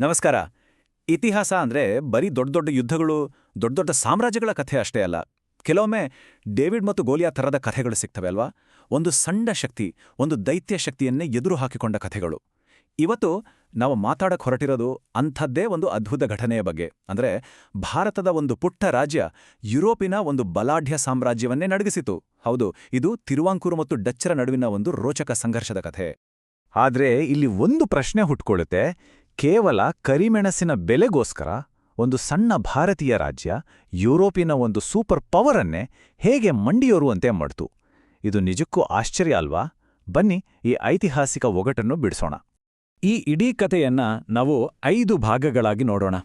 ನಮಸ್ಕಾರ. ಇತಿಹಾಸ ಅಂದ್ರೆ ಬರೀ ದೊಡ್ಡ ದೊಡ್ಡ ಯುದ್ಧಗಳು, ದೊಡ್ಡ ದೊಡ್ಡ ಸಾಮ್ರಾಜ್ಯಗಳ ಕಥೆ ಅಷ್ಟೇ ಅಲ್ಲ. ಕೆಲವೊಮ್ಮೆ ಡೇವಿಡ್ ಮತ್ತು ಗೋಲಿಯಾ ಥರದ ಕಥೆಗಳು ಸಿಗ್ತವೆ ಅಲ್ವಾ? ಒಂದು ಸಣ್ಣ ಶಕ್ತಿ, ಒಂದು ದೈತ್ಯ ಶಕ್ತಿಯನ್ನೇ ಎದುರು ಹಾಕಿಕೊಂಡ ಕಥೆಗಳು. ಇವತ್ತು ನಾವು ಮಾತಾಡಕ್ಕೆ ಹೊರಟಿರೋದು ಅಂಥದ್ದೇ ಒಂದು ಅದ್ಭುತ ಘಟನೆಯ ಬಗ್ಗೆ. ಅಂದ್ರೆ ಭಾರತದ ಒಂದು ಪುಟ್ಟ ರಾಜ್ಯ ಯುರೋಪಿನ ಒಂದು ಬಲಾಢ್ಯ ಸಾಮ್ರಾಜ್ಯವನ್ನೇ ನಡಗಿಸಿತು. ಹೌದು, ಇದು ತಿರುವಾಂಕೂರು ಮತ್ತು ಡಚ್ಚರ ನಡುವಿನ ಒಂದು ರೋಚಕ ಸಂಘರ್ಷದ ಕಥೆ. ಆದ್ರೆ ಇಲ್ಲಿ ಒಂದು ಪ್ರಶ್ನೆ ಹುಟ್ಕೊಳ್ಳುತ್ತೆ. ಕೇವಲ ಕರಿಮೆಣಸಿನ ಬೆಲೆಗೋಸ್ಕರ ಒಂದು ಸಣ್ಣ ಭಾರತೀಯ ರಾಜ್ಯ ಯುರೋಪಿನ ಒಂದು ಸೂಪರ್ ಪವರನ್ನೇ ಹೇಗೆ ಮಂಡಿಯೋರುವಂತೆ ಮಾಡ್ತು? ಇದು ನಿಜಕ್ಕೂ ಆಶ್ಚರ್ಯ ಅಲ್ವಾ? ಬನ್ನಿ ಈ ಐತಿಹಾಸಿಕ ಒಗಟನ್ನು ಬಿಡಿಸೋಣ. ಈ ಇಡೀ ಕಥೆಯನ್ನ ನಾವು 5 ಭಾಗಗಳಾಗಿ ನೋಡೋಣ.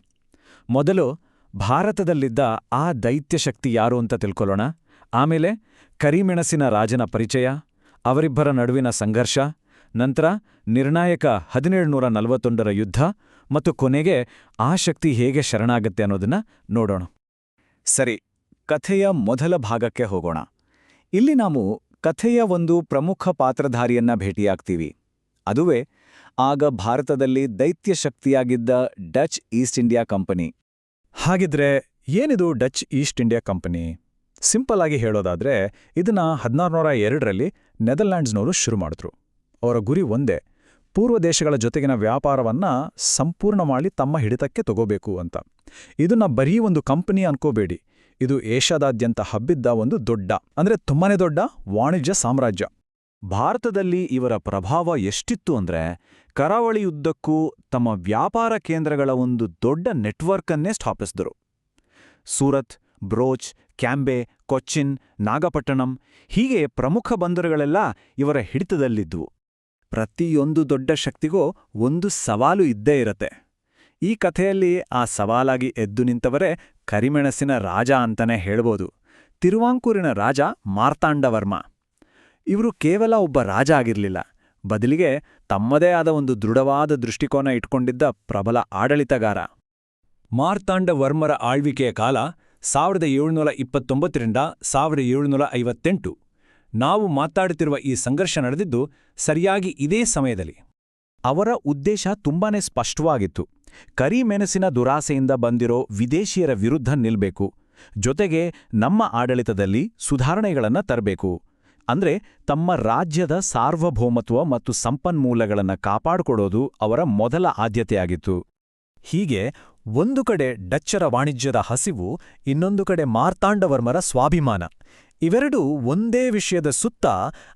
ಮೊದಲು ಭಾರತದಲ್ಲಿದ್ದ ಆ ದೈತ್ಯ ಶಕ್ತಿ ಯಾರು ಅಂತ ತಿಳ್ಕೊಳ್ಳೋಣ. ಆಮೇಲೆ ಕರಿಮೆಣಸಿನ ರಾಜನ ಪರಿಚಯ, ಅವರಿಬ್ಬರ ನಡುವಿನ ಸಂಘರ್ಷ, ನಂತರ ನಿರ್ಣಾಯಕ 1741ರ ಯುದ್ಧ ಮತ್ತು ಕೊನೆಗೆ ಆ ಶಕ್ತಿ ಹೇಗೆ ಶರಣಾಗತ್ತೆ ಅನ್ನೋದನ್ನ ನೋಡೋಣ. ಸರಿ, ಕಥೆಯ ಮೊದಲ ಭಾಗಕ್ಕೆ ಹೋಗೋಣ. ಇಲ್ಲಿ ನಾವು ಕಥೆಯ ಒಂದು ಪ್ರಮುಖ ಪಾತ್ರಧಾರಿಯನ್ನ ಭೇಟಿಯಾಗ್ತೀವಿ. ಅದುವೇ ಆಗ ಭಾರತದಲ್ಲಿ ದೈತ್ಯ ಶಕ್ತಿಯಾಗಿದ್ದ ಡಚ್ ಈಸ್ಟ್ ಇಂಡಿಯಾ ಕಂಪನಿ. ಹಾಗಿದ್ರೆ ಏನಿದು Dutch East India company? Simple ಆಗಿ ಹೇಳೋದಾದ್ರೆ ಇದನ್ನ 1602ರಲ್ಲಿ ನೆದರ್ಲ್ಯಾಂಡ್ಸ್ನವರು ಶುರು ಮಾಡಿದ್ರು. ಅವರ ಗುರಿ ಒಂದೇ, ಪೂರ್ವ ದೇಶಗಳ ಜೊತೆಗಿನ ವ್ಯಾಪಾರವನ್ನ ಸಂಪೂರ್ಣ ಮಾಡಿ ತಮ್ಮ ಹಿಡಿತಕ್ಕೆ ತಗೋಬೇಕು ಅಂತ. ಇದನ್ನ ಬರೀ ಒಂದು ಕಂಪನಿ ಅನ್ಕೋಬೇಡಿ, ಇದು ಏಷ್ಯಾದಾದ್ಯಂತ ಹಬ್ಬಿದ್ದ ಒಂದು ತುಂಬಾನೇ ದೊಡ್ಡ ವಾಣಿಜ್ಯ ಸಾಮ್ರಾಜ್ಯ. ಭಾರತದಲ್ಲಿ ಇವರ ಪ್ರಭಾವ ಎಷ್ಟಿತ್ತು ಅಂದ್ರೆ ಕರಾವಳಿಯುದ್ದಕ್ಕೂ ತಮ್ಮ ವ್ಯಾಪಾರ ಕೇಂದ್ರಗಳ ಒಂದು ದೊಡ್ಡ ನೆಟ್ವರ್ಕನ್ನೇ ಸ್ಥಾಪಿಸಿದರು. ಸೂರತ್, ಬ್ರೋಚ್, ಕ್ಯಾಂಬೆ, ಕೊಚ್ಚಿನ್, ನಾಗಪಟ್ಟಣಂ ಹೀಗೆ ಪ್ರಮುಖ ಬಂದರುಗಳೆಲ್ಲ ಇವರ ಹಿಡಿತದಲ್ಲಿದ್ವು. ಪ್ರತಿಯೊಂದು ದೊಡ್ಡ ಶಕ್ತಿಗೂ ಒಂದು ಸವಾಲು ಇದ್ದೇ ಇರತ್ತೆ. ಈ ಕಥೆಯಲ್ಲಿ ಆ ಸವಾಲಾಗಿ ಎದ್ದು ನಿಂತವರೇ ಕರಿಮೆಣಸಿನ ರಾಜ ಅಂತಾನೆ ಹೇಳ್ಬೋದು. ತಿರುವಾಂಕೂರಿನ ರಾಜ ಮಾರ್ತಾಂಡವರ್ಮ. ಇವರು ಕೇವಲ ಒಬ್ಬ ರಾಜ ಆಗಿರಲಿಲ್ಲ, ಬದಲಿಗೆ ತಮ್ಮದೇ ಆದ ಒಂದು ದೃಢವಾದ ದೃಷ್ಟಿಕೋನ ಇಟ್ಕೊಂಡಿದ್ದ ಪ್ರಬಲ ಆಡಳಿತಗಾರ. ಮಾರ್ತಾಂಡವರ್ಮರ ಆಳ್ವಿಕೆಯ ಕಾಲ 1729ರಿಂದ 1758. ನಾವು ಮಾತಾಡುತ್ತಿರುವ ಈ ಸಂಘರ್ಷ ನಡೆದಿದ್ದು ಸರಿಯಾಗಿ ಇದೇ ಸಮಯದಲ್ಲಿ. ಅವರ ಉದ್ದೇಶ ತುಂಬಾನೇ ಸ್ಪಷ್ಟವಾಗಿತ್ತು. ಕರಿಮೆಣಸಿನ ದುರಾಸೆಯಿಂದ ಬಂದಿರೋ ವಿದೇಶಿಯರ ವಿರುದ್ಧ ನಿಲ್ಬೇಕು, ಜೊತೆಗೆ ನಮ್ಮ ಆಡಳಿತದಲ್ಲಿ ಸುಧಾರಣೆಗಳನ್ನು ತರಬೇಕು. ಅಂದ್ರೆ ತಮ್ಮ ರಾಜ್ಯದ ಸಾರ್ವಭೌಮತ್ವ ಮತ್ತು ಸಂಪನ್ಮೂಲಗಳನ್ನ ಕಾಪಾಡಿಕೊಡೋದು ಅವರ ಮೊದಲ ಆದ್ಯತೆಯಾಗಿತ್ತು. ಹೀಗೆ ಒಂದು ಕಡೆ ಡಚ್ಚರ ವಾಣಿಜ್ಯದ ಹಸಿವು, ಇನ್ನೊಂದು ಕಡೆ ಮಾರ್ತಾಂಡವರ್ಮರ ಸ್ವಾಭಿಮಾನ, ಇವೆರಡೂ ಒಂದೇ ವಿಷಯದ ಸುತ್ತ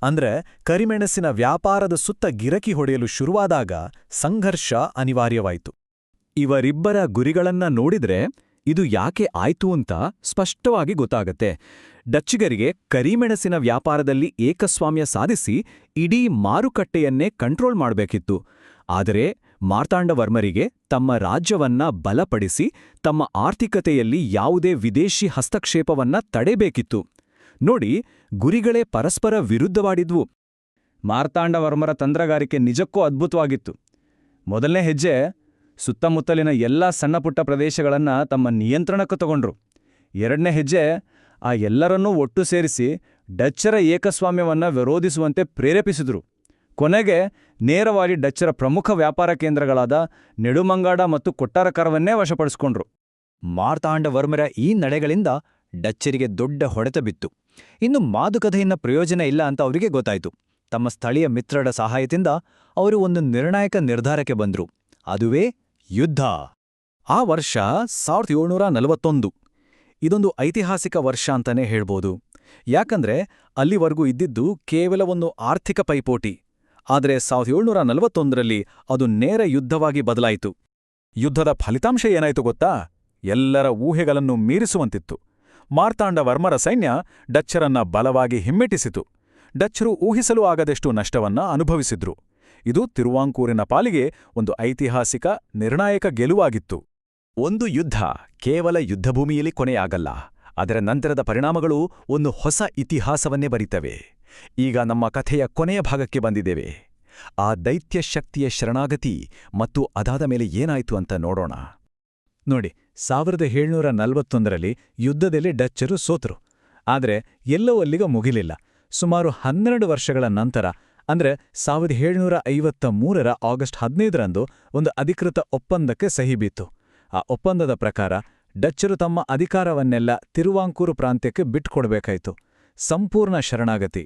ಅಂದ್ರೆ ಕರಿಮೆಣಸಿನ ವ್ಯಾಪಾರದ ಸುತ್ತ ಗಿರಕಿ ಹೊಡೆಯಲು ಶುರುವಾದಾಗ ಸಂಘರ್ಷ ಅನಿವಾರ್ಯವಾಯಿತು. ಇವರಿಬ್ಬರ ಗುರಿಗಳನ್ನ ನೋಡಿದ್ರೆ ಇದು ಯಾಕೆ ಆಯ್ತು ಅಂತ ಸ್ಪಷ್ಟವಾಗಿ ಗೊತ್ತಾಗತ್ತೆ. ಡಚ್ಚಿಗರಿಗೆ ಕರಿಮೆಣಸಿನ ವ್ಯಾಪಾರದಲ್ಲಿ ಏಕಸ್ವಾಮ್ಯ ಸಾಧಿಸಿ ಇಡೀ ಮಾರುಕಟ್ಟೆಯನ್ನೇ ಕಂಟ್ರೋಲ್ ಮಾಡಬೇಕಿತ್ತು. ಆದರೆ ಮಾರ್ತಾಂಡವರ್ಮರಿಗೆ ತಮ್ಮ ರಾಜ್ಯವನ್ನ ಬಲಪಡಿಸಿ ತಮ್ಮ ಆರ್ಥಿಕತೆಯಲ್ಲಿ ಯಾವುದೇ ವಿದೇಶಿ ಹಸ್ತಕ್ಷೇಪವನ್ನ ತಡೆಬೇಕಿತ್ತು. ನೋಡಿ, ಗುರಿಗಳೇ ಪರಸ್ಪರ ವಿರುದ್ಧವಾಡಿದ್ವು. ಮಾರ್ತಾಂಡವರ್ಮರ ತಂತ್ರಗಾರಿಕೆ ನಿಜಕ್ಕೂ ಅದ್ಭುತವಾಗಿತ್ತು. ಮೊದಲನೇ ಹೆಜ್ಜೆ, ಸುತ್ತಮುತ್ತಲಿನ ಎಲ್ಲಾ ಸಣ್ಣಪುಟ್ಟ ಪ್ರದೇಶಗಳನ್ನ ತಮ್ಮ ನಿಯಂತ್ರಣಕ್ಕೆ ತಗೊಂಡ್ರು. ಎರಡನೇ ಹೆಜ್ಜೆ, ಆ ಎಲ್ಲರನ್ನೂ ಒಟ್ಟು ಸೇರಿಸಿ ಡಚ್ಚರ ಏಕಸ್ವಾಮ್ಯವನ್ನ ವಿರೋಧಿಸುವಂತೆ ಪ್ರೇರೇಪಿಸಿದ್ರು. ಕೊನೆಗೆ ನೇರವಾಗಿ ಡಚ್ಚರ ಪ್ರಮುಖ ವ್ಯಾಪಾರ ಕೇಂದ್ರಗಳಾದ ನೆಡುಮಂಗಾಡ ಮತ್ತು ಕೊಟ್ಟಾರಕರವನ್ನೇ ವಶಪಡಿಸಿಕೊಂಡ್ರು. ಮಾರ್ತಾಂಡವರ್ಮರ ಈ ನಡೆಗಳಿಂದ ಡಚ್ಚರಿಗೆ ದೊಡ್ಡ ಹೊಡೆತ ಬಿತ್ತು. ಇನ್ನು ಮಾತುಕತೆಯಿಂದ ಪ್ರಯೋಜನ ಇಲ್ಲ ಅಂತ ಅವರಿಗೆ ಗೊತ್ತಾಯಿತು. ತಮ್ಮ ಸ್ಥಳೀಯ ಮಿತ್ರರ ಸಹಾಯದಿಂದ ಅವರು ಒಂದು ನಿರ್ಣಾಯಕ ನಿರ್ಧಾರಕ್ಕೆ ಬಂದ್ರು. ಅದುವೇ ಯುದ್ಧ. ಆ ವರ್ಷ 1741. ಇದೊಂದು ಐತಿಹಾಸಿಕ ವರ್ಷ ಅಂತಾನೆ ಹೇಳ್ಬೋದು. ಯಾಕಂದ್ರೆ ಅಲ್ಲಿವರೆಗೂ ಇದ್ದಿದ್ದು ಕೇವಲ ಒಂದು ಆರ್ಥಿಕ ಪೈಪೋಟಿ. ಆದರೆ 1741ರಲ್ಲಿ ಅದು ನೇರ ಯುದ್ಧವಾಗಿ ಬದಲಾಯಿತು. ಯುದ್ಧದ ಫಲಿತಾಂಶ ಏನಾಯ್ತು ಗೊತ್ತಾ? ಎಲ್ಲರ ಊಹೆಗಳನ್ನು ಮೀರಿಸುವಂತಿತ್ತು. ಮಾರ್ತಾಂಡವರ್ಮರ ಸೈನ್ಯ ಡಚ್ಚರನ್ನ ಬಲವಾಗಿ ಹಿಮ್ಮೆಟ್ಟಿಸಿತು. ಡಚ್ಚರು ಊಹಿಸಲೂ ಆಗದೆಷ್ಟು ನಷ್ಟವನ್ನ ಅನುಭವಿಸಿದ್ರು. ಇದು ತಿರುವಾಂಕೂರಿನ ಪಾಲಿಗೆ ಒಂದು ಐತಿಹಾಸಿಕ ನಿರ್ಣಾಯಕ ಗೆಲುವಾಗಿತ್ತು. ಒಂದು ಯುದ್ಧ ಕೇವಲ ಯುದ್ಧಭೂಮಿಯಲ್ಲಿ ಕೊನೆಯಾಗಲ್ಲ, ಅದರ ನಂತರದ ಪರಿಣಾಮಗಳು ಒಂದು ಹೊಸ ಇತಿಹಾಸವನ್ನೇ ಬರೀತವೆ. ಈಗ ನಮ್ಮ ಕಥೆಯ ಕೊನೆಯ ಭಾಗಕ್ಕೆ ಬಂದಿದ್ದೇವೆ. ಆ ದೈತ್ಯ ಶಕ್ತಿಯ ಶರಣಾಗತಿ ಮತ್ತು ಅದಾದ ಮೇಲೆ ಏನಾಯ್ತು ಅಂತ ನೋಡೋಣ. ನೋಡಿ, 1741ರಲ್ಲಿ ಯುದ್ಧದಲ್ಲಿ ಡಚ್ಚರು ಸೋತರು. ಆದರೆ ಎಲ್ಲವೂ ಅಲ್ಲಿಗ ಮುಗಿಲಿಲ್ಲ. ಸುಮಾರು 12 ವರ್ಷಗಳ ನಂತರ ಅಂದ್ರೆ 1753ರ ಆಗಸ್ಟ್ 15ರಂದು ಒಂದು ಅಧಿಕೃತ ಒಪ್ಪಂದಕ್ಕೆ ಸಹಿ ಬಿತ್ತು. ಆ ಒಪ್ಪಂದದ ಪ್ರಕಾರ ಡಚ್ಚರು ತಮ್ಮ ಅಧಿಕಾರವನ್ನೆಲ್ಲ ತಿರುವಾಂಕೂರು ಪ್ರಾಂತ್ಯಕ್ಕೆ ಬಿಟ್ಕೊಡ್ಬೇಕಾಯ್ತು. ಸಂಪೂರ್ಣ ಶರಣಾಗತಿ.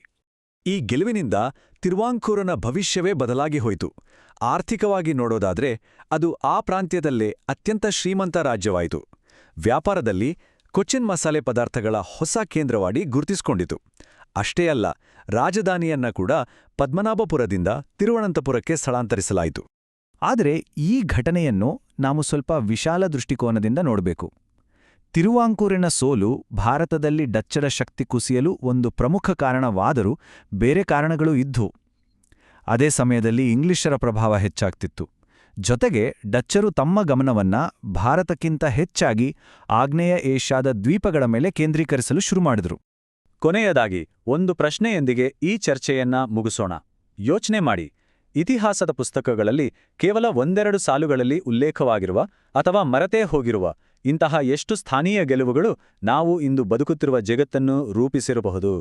ಈ ಗೆಲುವಿನಿಂದ ತಿರುವಾಂಕೂರನ ಭವಿಷ್ಯವೇ ಬದಲಾಗಿ ಹೋಯಿತು. ಆರ್ಥಿಕವಾಗಿ ನೋಡೋದಾದ್ರೆ ಅದು ಆ ಪ್ರಾಂತ್ಯದಲ್ಲೇ ಅತ್ಯಂತ ಶ್ರೀಮಂತ ರಾಜ್ಯವಾಯಿತು. ವ್ಯಾಪಾರದಲ್ಲಿ ಕೊಚ್ಚಿನ್ ಮಸಾಲೆ ಪದಾರ್ಥಗಳ ಹೊಸ ಕೇಂದ್ರವಾಡಿ ಗುರುತಿಸಿಕೊಂಡಿತು. ಅಷ್ಟೇ ಅಲ್ಲ, ರಾಜಧಾನಿಯನ್ನ ಕೂಡ ಪದ್ಮನಾಭಪುರದಿಂದ ತಿರುವನಂತಪುರಕ್ಕೆ ಸ್ಥಳಾಂತರಿಸಲಾಯಿತು. ಆದರೆ ಈ ಘಟನೆಯನ್ನು ನಾವು ಸ್ವಲ್ಪ ವಿಶಾಲ ದೃಷ್ಟಿಕೋನದಿಂದ ನೋಡಬೇಕು. ತಿರುವಾಂಕೂರಿನ ಸೋಲು ಭಾರತದಲ್ಲಿ ಡಚ್ಚರ ಶಕ್ತಿ ಕುಸಿಯಲು ಒಂದು ಪ್ರಮುಖ ಕಾರಣವಾದರೂ ಬೇರೆ ಕಾರಣಗಳೂ ಇದ್ವು. ಅದೇ ಸಮಯದಲ್ಲಿ ಇಂಗ್ಲಿಷರ ಪ್ರಭಾವ ಹೆಚ್ಚಾಗ್ತಿತ್ತು. ಜೊತೆಗೆ ಡಚ್ಚರು ತಮ್ಮ ಗಮನವನ್ನ ಭಾರತಕ್ಕಿಂತ ಹೆಚ್ಚಾಗಿ ಆಗ್ನೇಯ ಏಷ್ಯಾದ ದ್ವೀಪಗಳ ಮೇಲೆ ಕೇಂದ್ರೀಕರಿಸಲು ಶುರುಮಾಡಿದ್ರು. ಕೊನೆಯದಾಗಿ ಒಂದು ಪ್ರಶ್ನೆಯೊಂದಿಗೆ ಈ ಚರ್ಚೆಯನ್ನ ಮುಗಿಸೋಣ. ಯೋಚನೆ ಮಾಡಿ, ಇತಿಹಾಸದ ಪುಸ್ತಕಗಳಲ್ಲಿ ಕೇವಲ ಒಂದೆರಡು ಸಾಲುಗಳಲ್ಲಿ ಉಲ್ಲೇಖವಾಗಿರುವ ಅಥವಾ ಮರೆತೇ ಹೋಗಿರುವ ಇಂತಹ ಎಷ್ಟು ಸ್ಥಾನೀಯ ಗೆಲುವುಗಳು ನಾವು ಇಂದು ಬದುಕುತ್ತಿರುವ ಜಗತ್ತನ್ನು ರೂಪಿಸಿರಬಹುದು.